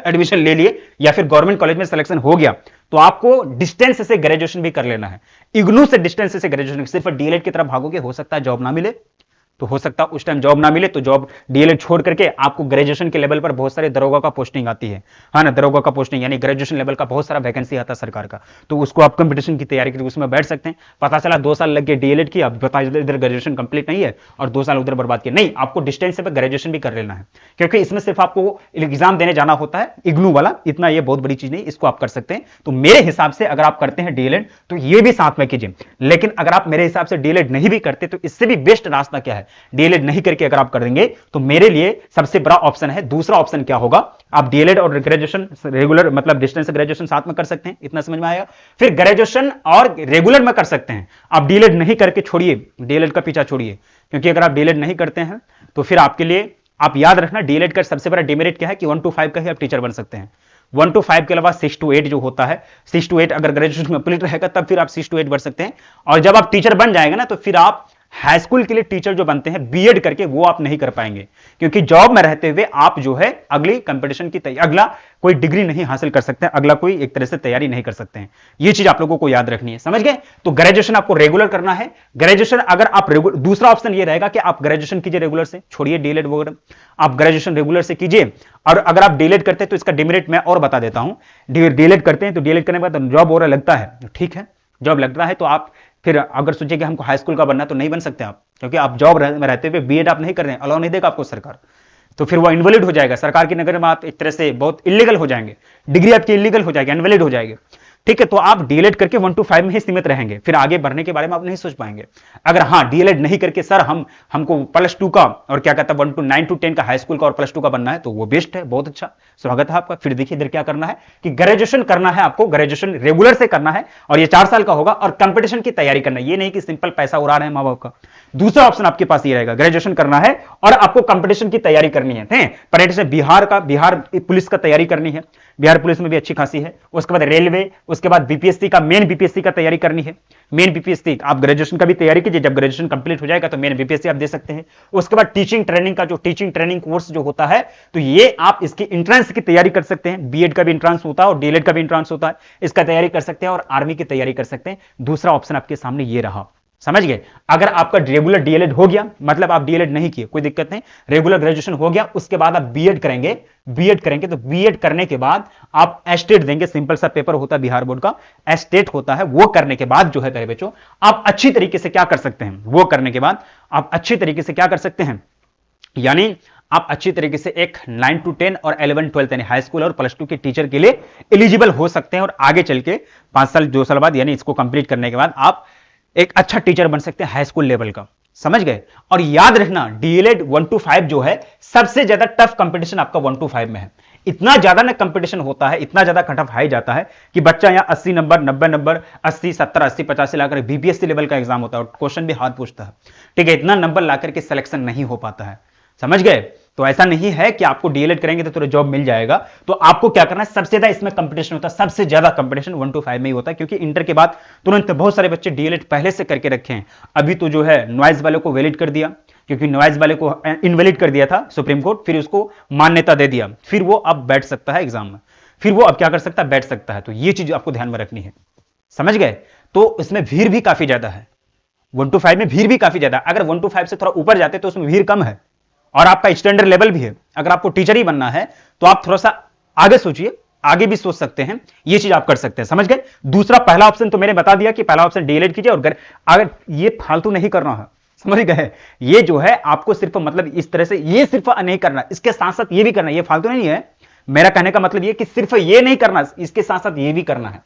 एडमिशन ले लिए या फिर गवर्नमेंट कॉलेज में सिलेक्शन हो गया तो आपको डिस्टेंस से ग्रेजुएशन भी कर लेना है। इग्नू से डिस्टेंस से ग्रेजुएशन, सिर्फ डीएलएड की तरफ भागोगे, हो सकता है जॉब ना मिले, तो हो सकता है उस टाइम जॉब ना मिले तो जॉब डीएलएड छोड़ करके आपको ग्रेजुएशन के लेवल पर बहुत सारे दरोगा का पोस्टिंग आती है ना। दरोगा का पोस्टिंग यानी ग्रेजुएशन लेवल का बहुत सारा वैकेंसी आता है सरकार का, तो उसको आप कंपटीशन की तैयारी करके उसमें बैठ सकते हैं। पता चला 2 साल लग गए डीएलएड की, अब पता इधर ग्रेजुएशन कंप्लीट नहीं है और 2 साल उधर बर्बाद किया। नहीं, आपको डिस्टेंस से ग्रेजुएशन भी कर लेना है, क्योंकि इसमें सिर्फ आपको एग्जाम देने जाना होता है, इग्नू वाला, इतना ये बहुत बड़ी चीज नहीं, इसको आप कर सकते हैं। तो मेरे हिसाब से अगर आप करते हैं डीएलएड तो ये भी साथ में कीजिए। लेकिन अगर आप मेरे हिसाब से डीएलएड नहीं भी करते तो इससे भी बेस्ट रास्ता क्या है, डीएलएड नहीं करके अगर आप कर देंगे तो मेरे लिए सबसे बड़ा ऑप्शन है, दूसरा ऑप्शन क्या होगा, आप डीएलएड और ग्रेजुएशन रेगुलर मतलब डिस्टेंस ग्रेजुएशन साथ में कर सकते हैं। इतना समझ में आएगा। फिर ग्रेजुएशन और रेगुलर में कर सकते हैं। आप डीएलएड नहीं करके छोड़िए, डीएलएड का पीछा छोड़िए, क्योंकि अगर आप डीएलएड नहीं करते हैं तो फिर आपके लिए, आप याद रखना, डीएलएड का सबसे बड़ा डिमेरिट क्या है कि 1 to 5 का ही आप टीचर बन सकते हैं। 1 to 5 के अलावा 6 to 8 जो होता है, 6 to 8 अगर ग्रेजुएशन कंप्लीट रहेगा तब फिर आप 6 to 8 बढ़ सकते हैं। और जब आप टीचर बन जाएंगे ना तो फिर आप हाई स्कूल के लिए टीचर जो बनते हैं बीएड करके, वो आप नहीं कर पाएंगे, क्योंकि जॉब में रहते हुए आप जो है अगली कंपटीशन की तैयारी, अगला कोई डिग्री नहीं हासिल कर सकते, अगला कोई एक तरह से तैयारी नहीं कर सकते हैं। ये चीज आप लोगों को याद रखनी है, समझ गए? तो ग्रेजुएशन आपको रेगुलर करना है। ग्रेजुएशन अगर आप दूसरा ऑप्शन ये रहेगा कि आप ग्रेजुएशन कीजिए रेगुलर से, छोड़िए डीएलएड वगैरह, आप ग्रेजुएशन रेगुलर से कीजिए। और अगर आप डीएलएड करते हैं तो इसका डिमेरिट मैं और बता देता हूं। डीएलएड करते हैं तो डीएलएड करने के बाद जॉब वगैरह लगता है, ठीक है, जॉब लगता है तो आप फिर अगर सोचिए कि हमको हाई स्कूल का बनना, तो नहीं बन सकते आप, क्योंकि आप जॉब में रहते हुए बीएड आप नहीं कर रहे हैं, अलाउ नहीं देगा आपको सरकार, तो फिर वो इनवैलिड हो जाएगा। सरकार की नजर में आप एक तरह से बहुत इलीगल हो जाएंगे, डिग्री आपकी इलीगल हो जाएगी, इनवैलिड हो जाएगी, ठीक है। तो आप डीएलएड करके 1 to 5 में ही सीमित रहेंगे, फिर आगे बढ़ने के बारे में आप नहीं सोच पाएंगे। अगर हाँ डीएलएड नहीं करके सर हमको +2 का और क्या कहता है 9 to 10 का हाई स्कूल का और +2 का बनना है, तो वो बेस्ट है, बहुत अच्छा, स्वागत है आपका। फिर देखिए इधर क्या करना है कि ग्रेजुएशन करना है आपको, ग्रेजुएशन रेगुलर से करना है और ये 4 साल का होगा और कंपटीशन की तैयारी करना है। ये नहीं कि सिंपल पैसा उड़ा रहे हैं माँ बाप का। दूसरा ऑप्शन आपके पास ये रहेगा, ग्रेजुएशन करना है और आपको कंपटीशन की तैयारी करनी है। परीक्षा बिहार पुलिस का तैयारी करनी है, बिहार पुलिस में भी अच्छी खासी है। उसके बाद रेलवे, उसके बाद बीपीएससी का, मेन बीपीएससी का तैयारी करनी है। मेन बीपीएससी आप ग्रेजुएशन का भी तैयारी कीजिए, जब ग्रेजुएशन कंप्लीट हो जाएगा तो मेन बीपीएससी आप दे सकते हैं। उसके बाद टीचिंग ट्रेनिंग का, जो टीचिंग ट्रेनिंग कोर्स जो होता है, तो ये आप इसकी एंट्रेंस की तैयारी कर सकते हैं। बीएड का भी एंट्रेंस होता है और डीएलएड का भी एंट्रेंस होता है, इसका तैयारी कर सकते हैं और आर्मी की तैयारी कर सकते हैं। दूसरा ऑप्शन आपके सामने ये रहा, समझ गए? अगर आपका रेगुलर डीएलएड हो गया, मतलब आप डीएलएड नहीं किए, कोई दिक्कत नहीं, रेगुलर ग्रेजुएशन हो गया, उसके बाद आप बीएड करेंगे तो बीएड करने के बाद आप एस्टेट देंगे। सिंपल सा पेपर होता है बिहार बोर्ड का, एस्टेट होता है। वो करने के बाद जो है प्यारे बच्चों, आप अच्छी तरीके से क्या कर सकते हैं, वो करने के बाद आप अच्छी तरीके से क्या कर सकते हैं, यानी आप अच्छी तरीके से एक 9 to 10 और 11 12 यानी हाई स्कूल और +2 के टीचर के लिए एलिजिबल हो सकते हैं और आगे चल के 5 साल 2 साल बाद, यानी इसको कंप्लीट करने के बाद आप एक अच्छा टीचर बन सकते हैं हाई स्कूल लेवल का, समझ गए? और याद रखना डीएलएड 1 to 5 जो है, सबसे ज्यादा टफ कंपटीशन आपका 1 to 5 में है। इतना ज्यादा ना कंपटीशन होता है, इतना ज्यादा कट ऑफ हाई जाता है कि बच्चा यहां 80 नंबर 90 नंबर 80 70 80 85 लाकर बीपीएससी लेवल का एग्जाम होता है और क्वेश्चन भी हाथ पूछता है, ठीक है। इतना नंबर लाकर के सिलेक्शन नहीं हो पाता है, समझ गए? तो ऐसा नहीं है कि आपको डीएलएड करेंगे तो जॉब मिल जाएगा। तो आपको क्या करना है, सबसे ज्यादा इसमें कंपटीशन होता है, सबसे ज्यादा कंपटीशन 1 to 5 में ही होता है, क्योंकि इंटर के बाद तुरंत बहुत सारे बच्चे डीएलएड पहले से करके रखे हैं। अभी तो जो है नॉइज वाले को वैलिड कर दिया, क्योंकि नॉइज वाले को इनवैलिड कर दिया था सुप्रीम कोर्ट, फिर उसको मान्यता दे दिया, फिर वो अब बैठ सकता है एग्जाम में, फिर वो अब क्या कर सकता है, बैठ सकता है। तो ये चीज आपको ध्यान में रखनी है, समझ गए? तो इसमें भीड़ भी काफी ज्यादा है, 1 to 5 में भीड़ भी काफी ज्यादा। अगर 1 to 5 से थोड़ा ऊपर जाते तो उसमें भीड़ कम है और आपका स्टैंडर्ड लेवल भी है। अगर आपको टीचर ही बनना है तो आप थोड़ा सा आगे सोचिए, आगे भी सोच सकते हैं, ये चीज आप कर सकते हैं, समझ गए? दूसरा, पहला ऑप्शन तो मैंने बता दिया कि पहला ऑप्शन डीएलएड कीजिए और अगर ये फालतू नहीं करना है, समझ गए? ये जो है आपको सिर्फ मतलब इस तरह से ये सिर्फ नहीं करना, इसके साथ साथ ये भी करना, ये फालतू नहीं है। मेरा कहने का मतलब ये कि सिर्फ ये नहीं करना, इसके साथ साथ ये भी करना है,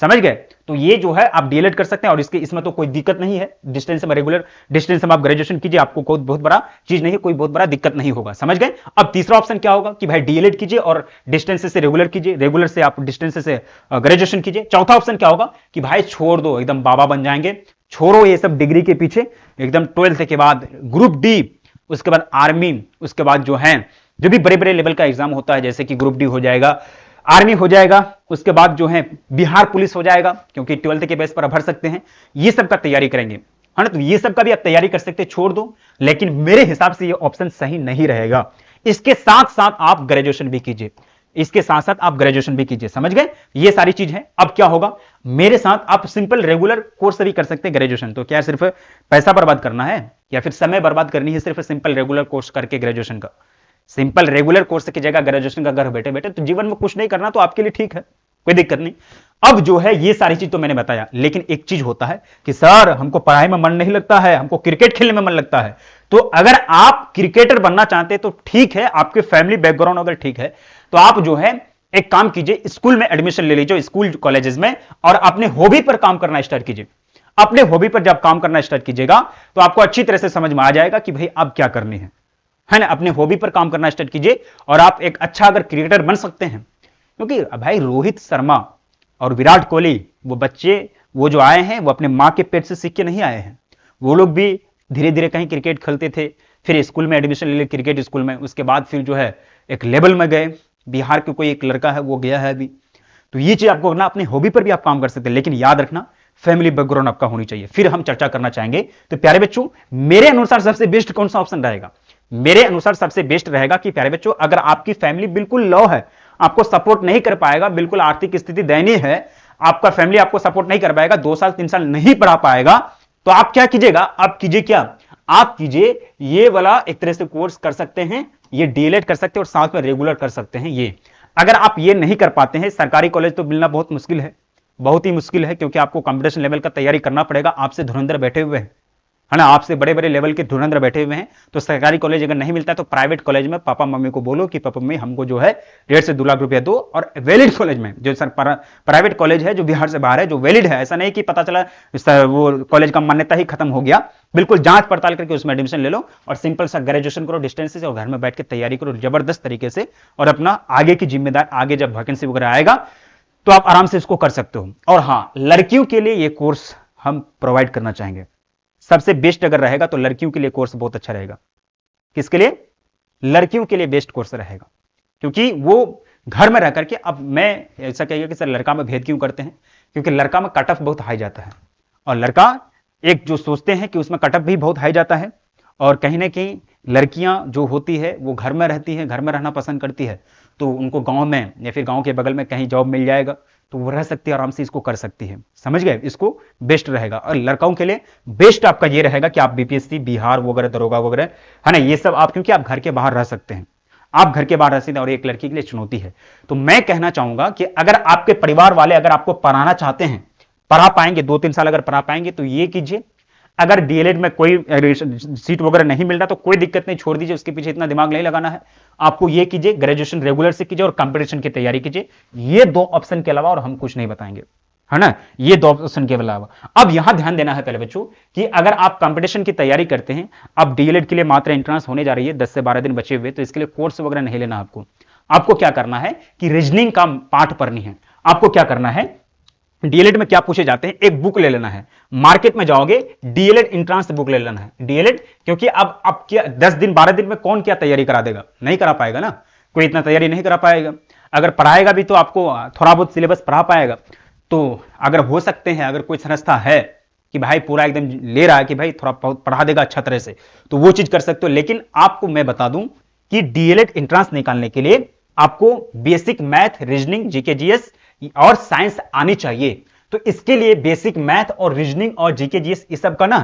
समझ गए? तो ये जो है आप डीएलएड कर सकते हैं और इसमें तो कोई दिक्कत नहीं है। डिस्टेंस में, रेगुलर डिस्टेंस में आप ग्रेजुएशन कीजिए, आपको कोई बहुत बड़ा चीज नहीं है, कोई बहुत बड़ा दिक्कत नहीं होगा, समझ गए? अब तीसरा ऑप्शन क्या होगा कि भाई डीएलएड कीजिए और डिस्टेंस से रेगुलर कीजिए, रेगुलर से आप डिस्टेंस से ग्रेजुएशन कीजिए। चौथा ऑप्शन क्या होगा कि भाई छोड़ दो, एकदम बाबा बन जाएंगे, छोड़ो ये सब डिग्री के पीछे, एकदम 12th के बाद ग्रुप डी, उसके बाद आर्मी, उसके बाद जो है जो भी बड़े बड़े लेवल का एग्जाम होता है, जैसे कि ग्रुप डी हो जाएगा, आर्मी हो जाएगा, उसके बाद जो है बिहार पुलिस हो जाएगा, क्योंकि 12th के बेस पर भर सकते हैं, ये सब का तैयारी करेंगे, है ना? तो ये सब का भी आप तैयारी कर सकते हैं, छोड़ दो। लेकिन मेरे हिसाब से ये ऑप्शन सही नहीं रहेगा। इसके साथ साथ आप ग्रेजुएशन भी कीजिए, इसके साथ साथ आप ग्रेजुएशन भी कीजिए, समझ गए? ये सारी चीज है। अब क्या होगा, मेरे साथ आप सिंपल रेगुलर कोर्स भी कर सकते हैं ग्रेजुएशन। तो क्या सिर्फ पैसा बर्बाद करना है या फिर समय बर्बाद करनी है सिर्फ सिंपल रेगुलर कोर्स करके ग्रेजुएशन का? सिंपल रेगुलर कोर्स की जगह ग्रेजुएशन का घर बैठे बैठे, तो जीवन में कुछ नहीं करना तो आपके लिए ठीक है, कोई दिक्कत नहीं। अब जो है ये सारी चीज तो मैंने बताया, लेकिन एक चीज होता है कि सर हमको पढ़ाई में मन नहीं लगता है, हमको क्रिकेट खेलने में मन लगता है। तो अगर आप क्रिकेटर बनना चाहते हैं तो ठीक है, आपके फैमिली बैकग्राउंड अगर ठीक है तो आप जो है एक काम कीजिए, स्कूल में एडमिशन ले लीजिए, स्कूल कॉलेजेस में, और अपने हॉबी पर काम करना स्टार्ट कीजिए। अपने हॉबी पर जब काम करना स्टार्ट कीजिएगा तो आपको अच्छी तरह से समझ में आ जाएगा कि भाई अब क्या करनी है ना? अपने हॉबी पर काम करना स्टार्ट कीजिए और आप एक अच्छा अगर क्रिकेटर बन सकते हैं। क्योंकि भाई रोहित शर्मा और विराट कोहली, वो बच्चे वो जो आए हैं वो अपने मां के पेट से सीख के नहीं आए हैं। वो लोग भी धीरे धीरे कहीं क्रिकेट खेलते थे, फिर स्कूल में एडमिशन ले लिया क्रिकेट स्कूल में, उसके बाद फिर जो है एक लेवल में गए। बिहार के कोई एक लड़का है वो गया है अभी। तो ये चीज आपको करना, अपने हॉबी पर भी आप काम कर सकते हैं, लेकिन याद रखना फैमिली बैकग्राउंड आपका होनी चाहिए, फिर हम चर्चा करना चाहेंगे। तो प्यारे बच्चों, मेरे अनुसार सबसे बेस्ट कौन सा ऑप्शन रहेगा? मेरे अनुसार सबसे बेस्ट रहेगा कि प्यारे बच्चों, अगर आपकी फैमिली बिल्कुल लो है, आपको सपोर्ट नहीं कर पाएगा, बिल्कुल आर्थिक स्थिति दयनीय है, आपका फैमिली आपको सपोर्ट नहीं कर पाएगा, 2 साल 3 साल नहीं पढ़ा पाएगा, तो आप क्या कीजिएगा? आप कीजिए क्या? आप कीजिए ये वाला एक तरह से कोर्स कर सकते हैं, ये डीएलएड कर सकते हैं और साथ में रेगुलर कर सकते हैं। ये अगर आप ये नहीं कर पाते हैं, सरकारी कॉलेज तो मिलना बहुत मुश्किल है, बहुत ही मुश्किल है, क्योंकि आपको कंपटीशन लेवल का तैयारी करना पड़ेगा। आपसे धुरंधर बैठे हुए हैं, है ना, आपसे बड़े बड़े लेवल के धुरंधर बैठे हुए हैं। तो सरकारी कॉलेज अगर नहीं मिलता है तो प्राइवेट कॉलेज में पापा मम्मी को बोलो कि पापा मम्मी हमको जो है 1.5 से 2 लाख रुपया दो, और वैलिड कॉलेज में, जो सर प्राइवेट कॉलेज है जो बिहार से बाहर है, जो वैलिड है, ऐसा नहीं कि पता चला वो कॉलेज का मान्यता ही खत्म हो गया, बिल्कुल जांच पड़ताल करके उसमें एडमिशन ले लो और सिंपल सा ग्रेजुएशन करो डिस्टेंस से, और घर में बैठ के तैयारी करो जबरदस्त तरीके से, और अपना आगे की जिम्मेदार, आगे जब वैकेंसी वगैरह आएगा तो आप आराम से इसको कर सकते हो। और हाँ, लड़कियों के लिए ये कोर्स हम प्रोवाइड करना चाहेंगे। सबसे बेस्ट अगर रहेगा तो लड़कियों के लिए कोर्स बहुत अच्छा रहेगा। किसके लिए? लड़कियों के लिए बेस्ट कोर्स रहेगा, क्योंकि वो घर में रह करके, अब मैं ऐसा कहिएगा कि सर लड़का में भेद क्यों करते हैं? क्योंकि लड़का में कट ऑफ बहुत हाई जाता है, और लड़का एक जो सोचते हैं कि उसमें कट ऑफ भी बहुत हाई जाता है, और कहीं ना कहीं लड़कियां जो होती है वो घर में रहती है, घर में रहना पसंद करती है, तो उनको गांव में या फिर गांव के बगल में कहीं जॉब मिल जाएगा तो वो रह सकती है, आराम से इसको कर सकती है। समझ गए? इसको बेस्ट रहेगा। और लड़काओं के लिए बेस्ट आपका ये रहेगा कि आप बीपीएससी, बिहार वगैरह, दरोगा वगैरह, है ना, ये सब आप, क्योंकि आप घर के बाहर रह सकते हैं, आप घर के बाहर रह सकते हैं, और एक लड़की के लिए चुनौती है। तो मैं कहना चाहूंगा कि अगर आपके परिवार वाले अगर आपको पढ़ाना चाहते हैं, पढ़ा पाएंगे, 2-3 साल अगर पढ़ा पाएंगे तो ये कीजिए। अगर डीएलएड में कोई सीट वगैरह नहीं मिल रहा तो कोई दिक्कत नहीं, छोड़ दीजिए, उसके पीछे इतना दिमाग नहीं लगाना है। आपको ये कीजिए, ग्रेजुएशन रेगुलर से कीजिए और कंपटीशन की तैयारी कीजिए। ये 2 ऑप्शन के अलावा और हम कुछ नहीं बताएंगे, है ना, ये 2 ऑप्शन के अलावा। अब यहां ध्यान देना है पहले बच्चों कि अगर आप कंपटीशन की तैयारी करते हैं, अब डीएलएड के लिए मात्र एंट्रेंस होने जा रही है, 10 से 12 दिन बचे हुए, तो इसके लिए कोर्स वगैरह नहीं लेना आपको। आपको क्या करना है कि रीजनिंग का पार्ट पढ़नी है। आपको क्या करना है, डीएलएड में क्या पूछे जाते हैं, एक बुक ले लेना है, मार्केट में जाओगे डीएलएड एंट्रेंस बुक ले लेना है, डीएलएड, क्योंकि अब क्या 10 दिन 12 दिन में कौन क्या तैयारी करा देगा? नहीं करा पाएगा ना, कोई इतना तैयारी नहीं करा पाएगा। अगर पढ़ाएगा भी तो आपको थोड़ा बहुत सिलेबस पढ़ा पाएगा। तो अगर हो सकते हैं, अगर कोई संस्था है कि भाई पूरा एकदम ले रहा है कि भाई थोड़ा बहुत पढ़ा देगा अच्छा तरह से, तो वो चीज कर सकते हो। लेकिन आपको मैं बता दूं कि डीएलएड एंट्रेंस निकालने के लिए आपको basic math, reasoning, GK GS और साइंस आनी चाहिए। तो इसके लिए बेसिक मैथ और रीजनिंग और जीके जीएस इस सब का ना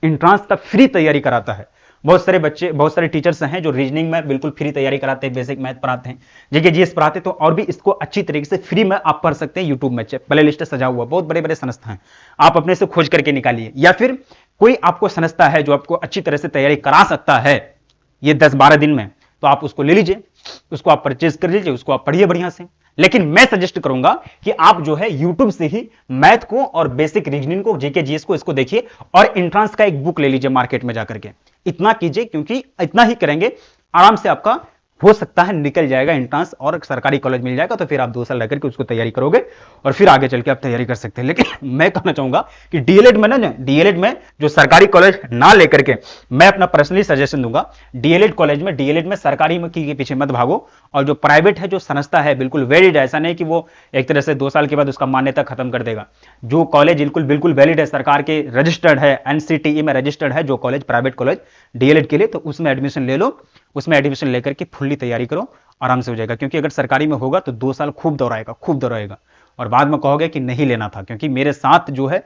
एंट्रेंस का फ्री तैयारी कराता है। बहुत सारे बच्चे, बहुत सारे टीचर्स हैं जो रीजनिंग में बिल्कुल फ्री तैयारी कराते हैं, बेसिक मैथ पढ़ाते हैं, जीके जीएस पढ़ाते हैं, तो और भी इसको अच्छी तरीके से फ्री में आप पढ़ सकते हैं। यूट्यूब में प्ले लिस्ट सजा हुआ, बहुत बड़े बड़े संस्था हैं, आप अपने से खोज करके निकालिए, या फिर कोई आपको संस्था है जो आपको अच्छी तरह से तैयारी करा सकता है ये 10-12 दिन में, तो आप उसको ले लीजिए, उसको आप परचेज कर लीजिए, उसको आप पढ़िए बढ़िया से। लेकिन मैं सजेस्ट करूंगा कि आप जो है YouTube से ही मैथ को और बेसिक रीजनिंग को, जीके जीएस को, इसको देखिए, और एंट्रेंस का एक बुक ले लीजिए मार्केट में जाकर के। इतना कीजिए, क्योंकि इतना ही करेंगे आराम से आपका हो सकता है निकल जाएगा एंट्रेंस और सरकारी कॉलेज मिल जाएगा। तो फिर आप 2 साल रह करके उसको तैयारी करोगे और फिर आगे चल के आप तैयारी कर सकते हैं। लेकिन मैं कहना चाहूंगा कि डीएलएड में ना, डीएलएड में जो सरकारी कॉलेज ना लेकर के, मैं अपना पर्सनली सजेशन दूंगा, डीएलएड कॉलेज में, डीएलएड में सरकारी में के पीछे मत भागो, और जो प्राइवेट है, जो संस्था है, बिल्कुल वैलिड है, ऐसा नहीं कि वो एक तरह से 2 साल के बाद उसका मान्यता खत्म कर देगा। जो कॉलेज बिल्कुल वैलिड है, सरकार के रजिस्टर्ड है, एनसीटीई में रजिस्टर्ड है जो कॉलेज, प्राइवेट कॉलेज डीएलएड के लिए, तो उसमें एडमिशन ले लो, उसमें एडमिशन लेकर के फुल्ली तैयारी करो, आराम से हो जाएगा। क्योंकि अगर सरकारी में होगा तो 2 साल खूब दौड़ाएगा, और बाद में कहोगे कि नहीं लेना था। क्योंकि मेरे साथ जो है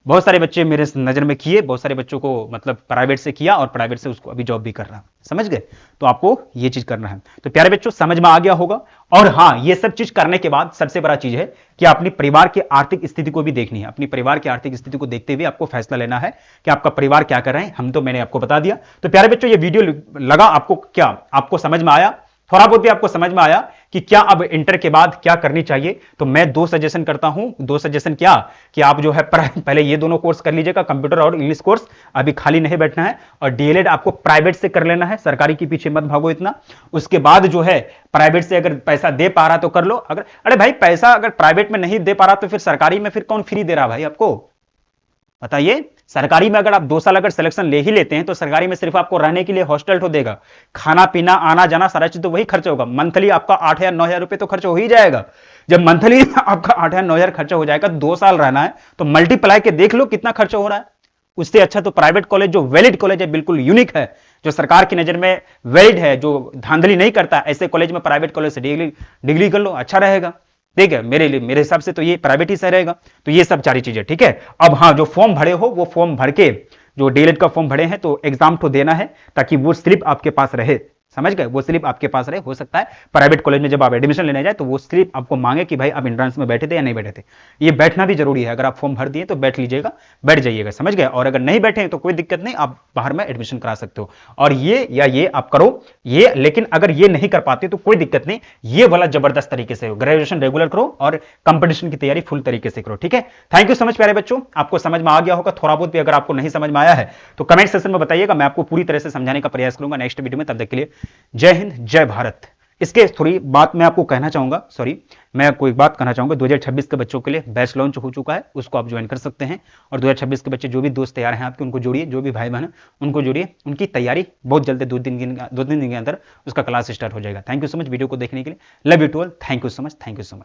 बहुत सारे बच्चे मेरे नजर में किए, बहुत सारे बच्चों को मतलब प्राइवेट से किया, और प्राइवेट से उसको अभी जॉब भी कर रहा है। समझ गए? तो आपको ये चीज करना है। तो प्यारे बच्चों, समझ में आ गया होगा। और हाँ, ये सब चीज करने के बाद सबसे बड़ा चीज है कि अपनी परिवार की आर्थिक स्थिति को भी देखनी है। अपनी परिवार की आर्थिक स्थिति को देखते हुए आपको फैसला लेना है कि आपका परिवार क्या कर रहे हैं। हम तो, मैंने आपको बता दिया। तो प्यारे बच्चों, ये वीडियो लगा आपको, क्या आपको समझ में आया? थोड़ा बहुत भी आपको समझ में आया कि क्या अब इंटर के बाद क्या करनी चाहिए? तो मैं 2 सजेशन करता हूं। 2 सजेशन क्या कि आप जो है पहले ये दोनों कोर्स कर लीजिएगा, कंप्यूटर और इंग्लिश कोर्स, अभी खाली नहीं बैठना है। और डीएलएड आपको प्राइवेट से कर लेना है, सरकारी के पीछे मत भागो इतना। उसके बाद जो है प्राइवेट से अगर पैसा दे पा रहा तो कर लो। अगर, अरे भाई, पैसा अगर प्राइवेट में नहीं दे पा रहा तो फिर सरकारी में फिर कौन फ्री दे रहा भाई आपको? बताइए। सरकारी में अगर आप 2 साल अगर सिलेक्शन ले ही लेते हैं तो सरकारी में सिर्फ आपको रहने के लिए हॉस्टल तो देगा, खाना पीना, आना जाना, सारा चीज तो वही खर्च होगा। मंथली आपका 8,000 9,000 रुपए तो खर्च हो ही जाएगा। जब मंथली आपका 8,000-9,000 खर्चा हो जाएगा, 2 साल रहना है, तो मल्टीप्लाई के देख लो कितना खर्चा हो रहा है। उससे अच्छा तो प्राइवेट कॉलेज जो वैलिड कॉलेज है, बिल्कुल यूनिक है, जो सरकार की नजर में वैलिड है, जो धांधली नहीं करता, ऐसे कॉलेज में प्राइवेट कॉलेज से डिग्री कर लो, अच्छा रहेगा। ठीक है, मेरे हिसाब से तो ये प्राइवेट ही सही रहेगा। तो ये सब सारी चीजें ठीक है। अब हाँ, जो फॉर्म भरे हो वो फॉर्म भर के, जो डीएलएड का फॉर्म भरे हैं, तो एग्जाम तो देना है, ताकि वो स्लिप आपके पास रहे। समझ गए, वो स्लिप आपके पास रहे। हो सकता है प्राइवेट कॉलेज में जब आप एडमिशन लेने जाए तो वो स्लिप आपको मांगे कि भाई आप एंट्रेंस में बैठे थे या नहीं बैठे थे। ये बैठना भी जरूरी है। अगर आप फॉर्म भर दिए तो बैठ लीजिएगा, बैठ जाइएगा। समझ गए। और अगर नहीं बैठे तो कोई दिक्कत नहीं, आप बाहर में एडमिशन करा सकते हो। और ये आप करो ये, लेकिन अगर ये नहीं कर पाते तो कोई दिक्कत नहीं, ये वाला जबरदस्त तरीके से ग्रेजुएशन रेगुलर करो और कंपटीशन की तैयारी फुल तरीके से करो। ठीक है, थैंक यू सो मच प्यारे बच्चों। आपको समझ में आ गया होगा थोड़ा बहुत भी। अगर आपको नहीं समझ में आया है तो कमेंट सेक्शन में बताइएगा, मैं आपको पूरी तरह से समझाने का प्रयास करूंगा नेक्स्ट वीडियो में। तब तक के लिए जय हिंद, जय भारत। इसके थोड़ी बात मैं आपको कहना चाहूंगा, मैं आपको एक बात कहना चाहूंगा। 2026 के बच्चों के लिए बैच लॉन्च हो चुका है, उसको आप ज्वाइन कर सकते हैं। और 2026 के बच्चे जो भी दोस्त तैयार हैं आपके, उनको जोड़िए, जो भी भाई बहन उनको जोड़िए। उनकी तैयारी बहुत जल्दी 2-3 दिन के अंदर उसका क्लास स्टार्ट हो जाएगा। Thank you so much video को देखने के लिए। Love you to all. Thank you so much. Thank you so much.